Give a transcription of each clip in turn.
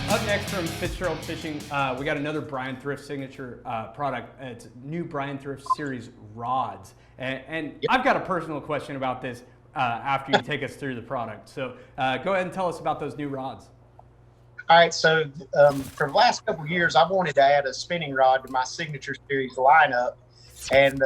Up next from Fitzgerald Fishing, we got another Bryan Thrift signature product. It's new Bryan Thrift series rods. And I've got a personal question about this after you take us through the product. So go ahead and tell us about those new rods. All right, so for the last couple of years, I wanted to add a spinning rod to my signature series lineup, and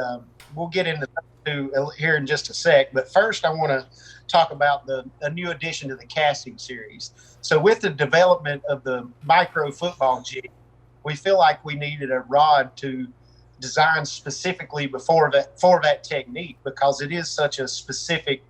we'll get into that here in just a sec. But first, I want to talk about a new addition to the casting series. So with the development of the micro football jig, we feel like we needed a rod to design specifically for that technique, because it is such a specific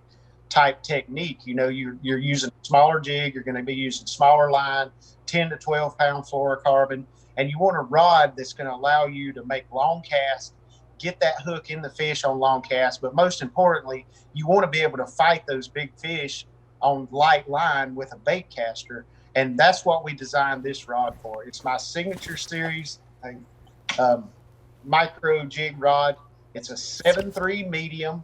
type technique. You know, you're using a smaller jig, you're going to be using smaller line, 10 to 12 pound fluorocarbon, and you want a rod that's going to allow you to make long casts, get that hook in the fish on long casts, but most importantly, you want to be able to fight those big fish on light line with a bait caster. And that's what we designed this rod for. It's my signature series micro jig rod. It's a 7.3 medium,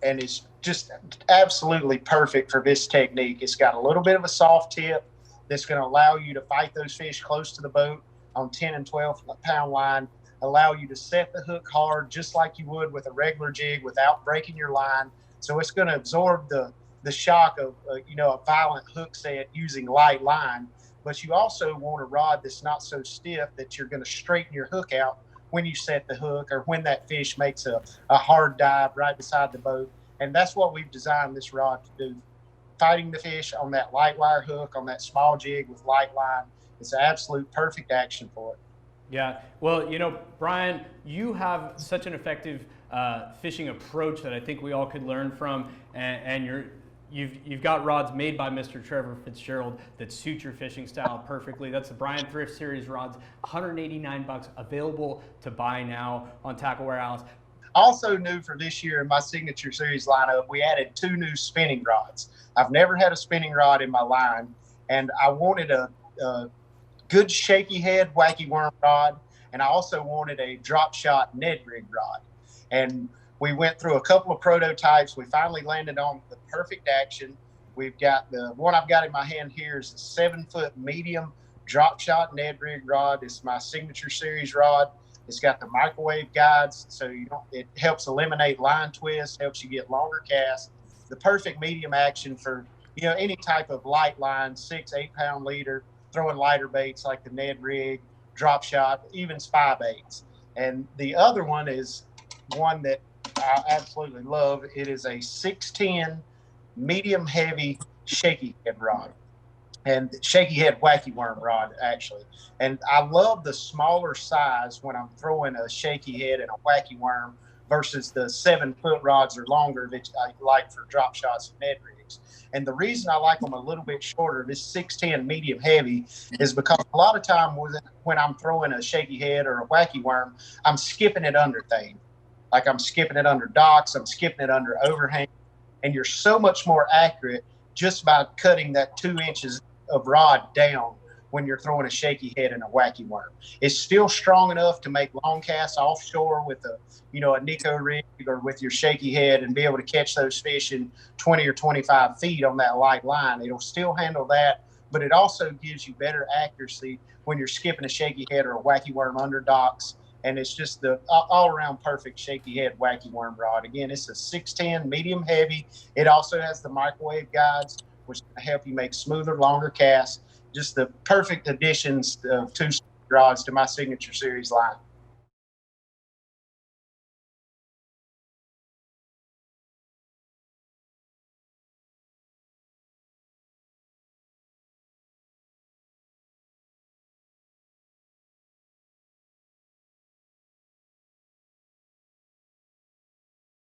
and it's just absolutely perfect for this technique. It's got a little bit of a soft tip that's going to allow you to fight those fish close to the boat on 10 and 12 pound line, allow you to set the hook hard just like you would with a regular jig without breaking your line. So it's going to absorb the shock of a violent hook set using light line. But you also want a rod that's not so stiff that you're going to straighten your hook out when you set the hook or when that fish makes a hard dive right beside the boat. And that's what we've designed this rod to do. Fighting the fish on that light wire hook, on that small jig with light line. It's an absolute perfect action for it. Yeah, well, Bryan, you have such an effective fishing approach that I think we all could learn from, and you've got rods made by Mr. Trevor Fitzgerald that suit your fishing style perfectly. That's the Bryan Thrift Series rods, $189, available to buy now on Tackle Warehouse. Also new for this year in my signature series lineup, we added 2 new spinning rods. I've never had a spinning rod in my line, and I wanted a good shaky head wacky worm rod, and I also wanted a drop shot Ned rig rod. And we went through a couple of prototypes. We finally landed on the perfect action. We've got the one I've got in my hand here is a 7-foot medium drop shot Ned rig rod. It's my signature series rod. It's got the microwave guides, so it helps eliminate line twists, helps you get longer casts. The perfect medium action for any type of light line, 6-8 pound leader, throwing lighter baits like the Ned rig, drop shot, even spy baits. And the other one is one that I absolutely love. It is a 610 medium heavy shaky head rod, and shaky head wacky worm rod actually. And I love the smaller size when I'm throwing a shaky head and a wacky worm versus the 7-foot rods or longer that I like for drop shots and Ned rigs. And the reason I like them a little bit shorter, this 610 medium heavy, is because a lot of time when I'm throwing a shaky head or a wacky worm, I'm skipping it under things. Like I'm skipping it under docks, I'm skipping it under overhang, and you're so much more accurate just by cutting that 2 inches of rod down when you're throwing a shaky head and a wacky worm. It's still strong enough to make long casts offshore with a Nico rig or with your shaky head and be able to catch those fish in 20 or 25 feet on that light line. It'll still handle that, but it also gives you better accuracy when you're skipping a shaky head or a wacky worm under docks. And it's just the all-around perfect shaky head wacky worm rod. Again, it's a 610 medium heavy. It also has the microwave guides, which help you make smoother, longer casts. Just the perfect additions of 2 rods to my signature series line.